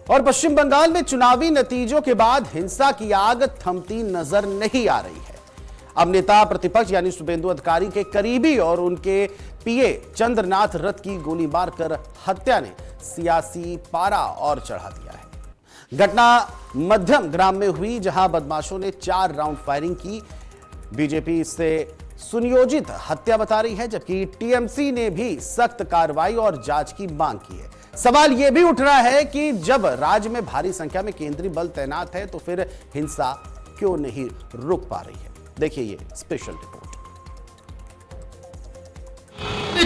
और पश्चिम बंगाल में चुनावी नतीजों के बाद हिंसा की आग थमती नजर नहीं आ रही है। अब नेता प्रतिपक्ष यानी शुभेंदु अधिकारी के करीबी और उनके पीए चंद्रनाथ रथ की गोली मारकर हत्या ने सियासी पारा और चढ़ा दिया है। घटना मध्यम ग्राम में हुई, जहां बदमाशों ने 4 राउंड फायरिंग की। बीजेपी इससे सुनियोजित हत्या बता रही है, जबकि टीएमसी ने भी सख्त कार्रवाई और जांच की मांग की है। सवाल यह भी उठ रहा है कि जब राज्य में भारी संख्या में केंद्रीय बल तैनात है तो फिर हिंसा क्यों नहीं रुक पा रही है। देखिए ये स्पेशल रिपोर्ट।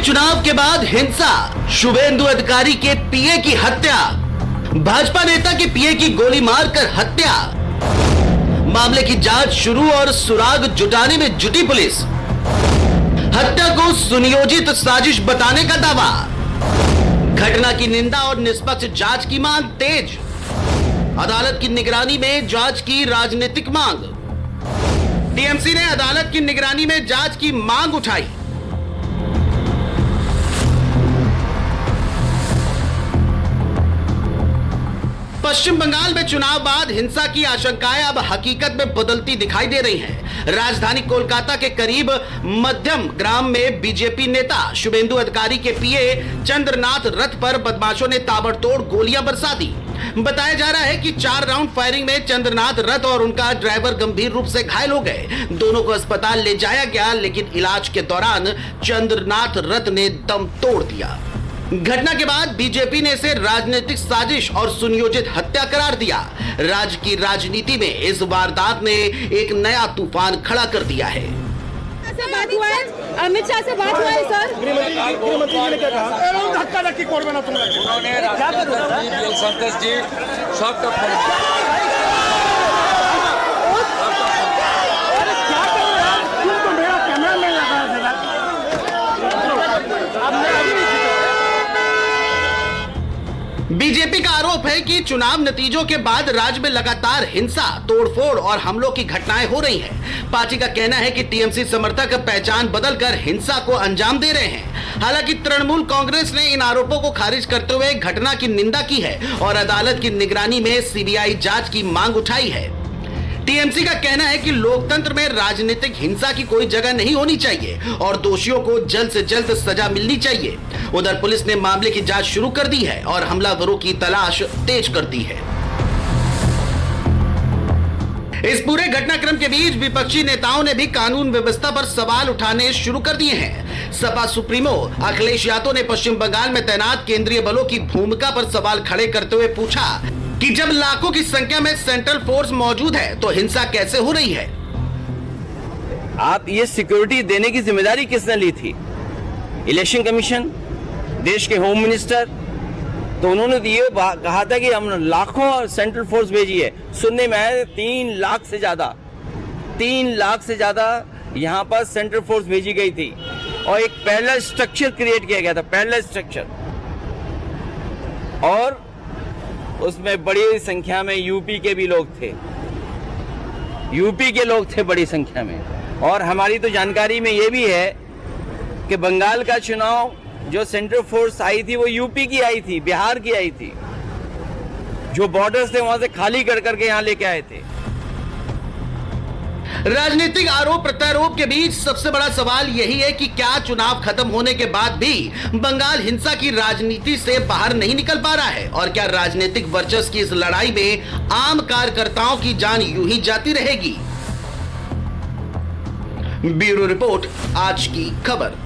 चुनाव के बाद हिंसा, शुभेंदु अधिकारी के पीए की हत्या, भाजपा नेता के पीए की गोली मारकर हत्या, मामले की जांच शुरू और सुराग जुटाने में जुटी पुलिस, हत्या को सुनियोजित साजिश बताने का दावा, घटना की निंदा और निष्पक्ष जांच की मांग तेज, अदालत की निगरानी में जांच की राजनीतिक मांग। टीएमसी ने अदालत की निगरानी में जांच की मांग उठाई। पश्चिम बंगाल में चुनाव बाद हिंसा की आशंकाएं अब हकीकत में बदलती दिखाई दे रही हैं। राजधानी कोलकाता के करीब मध्यम ग्राम में बीजेपी नेता शुभेंदु अधिकारी के पीए चंद्रनाथ रथ पर बदमाशों ने ताबड़तोड़ गोलियां बरसा दी। बताया जा रहा है कि 4 राउंड फायरिंग में चंद्रनाथ रथ और उनका ड्राइवर गंभीर रूप से घायल हो गए। दोनों को अस्पताल ले जाया गया, लेकिन इलाज के दौरान चंद्रनाथ रथ ने दम तोड़ दिया। घटना के बाद बीजेपी ने इसे राजनीतिक साजिश और सुनियोजित हत्या करार दिया। राज्य की राजनीति में इस वारदात ने एक नया तूफान खड़ा कर दिया है। बात हुआ है, अमित शाह से बात हुआ है सर। गृहमंत्री जी ने क्या कहा? धक्का धक्की करबे ना तुमने। उन्होंने संतोष जी सबका बीजेपी का आरोप है कि चुनाव नतीजों के बाद राज्य में लगातार हिंसा, तोड़फोड़ और हमलों की घटनाएं हो रही हैं। पार्टी का कहना है कि टीएमसी समर्थक पहचान बदलकर हिंसा को अंजाम दे रहे हैं। हालांकि तृणमूल कांग्रेस ने इन आरोपों को खारिज करते हुए घटना की निंदा की है और अदालत की निगरानी में सीबीआई जांच की मांग उठाई है। टीएमसी का कहना है कि लोकतंत्र में राजनीतिक हिंसा की कोई जगह नहीं होनी चाहिए और दोषियों को जल्द से जल्द सजा मिलनी चाहिए। उधर पुलिस ने मामले की जांच शुरू कर दी है और हमलावरों की तलाश तेज कर दी है। इस पूरे घटनाक्रम के बीच विपक्षी नेताओं ने भी कानून व्यवस्था पर सवाल उठाने शुरू कर दिए हैं। सपा सुप्रीमो अखिलेश यादव ने पश्चिम बंगाल में तैनात केंद्रीय बलों की भूमिका पर सवाल खड़े करते हुए पूछा कि जब लाखों की संख्या में सेंट्रल फोर्स मौजूद है तो हिंसा कैसे हो रही है। आप ये सिक्योरिटी देने की जिम्मेदारी किसने ली थी? इलेक्शन कमीशन, देश के होम मिनिस्टर। तो उन्होंने ये कहा था कि हम लाखों सेंट्रल फोर्स भेजी है। सुनने में आया 3 लाख से ज्यादा यहाँ पर सेंट्रल फोर्स भेजी गई थी और एक पैरेलल स्ट्रक्चर क्रिएट किया गया था, पैरेलल स्ट्रक्चर। और उसमें बड़ी संख्या में यूपी के भी लोग थे, बड़ी संख्या में। और हमारी तो जानकारी में ये भी है कि बंगाल का चुनाव जो सेंट्रल फोर्स आई थी वो यूपी की आई थी, बिहार की आई थी, जो बॉर्डर्स थे वहां से खाली कर करके यहां लेके आए थे। राजनीतिक आरोप प्रत्यारोप के बीच सबसे बड़ा सवाल यही है कि क्या चुनाव खत्म होने के बाद भी बंगाल हिंसा की राजनीति से बाहर नहीं निकल पा रहा है और क्या राजनीतिक वर्चस्व की इस लड़ाई में आम कार्यकर्ताओं की जान यूं ही जाती रहेगी। ब्यूरो रिपोर्ट, आज की खबर।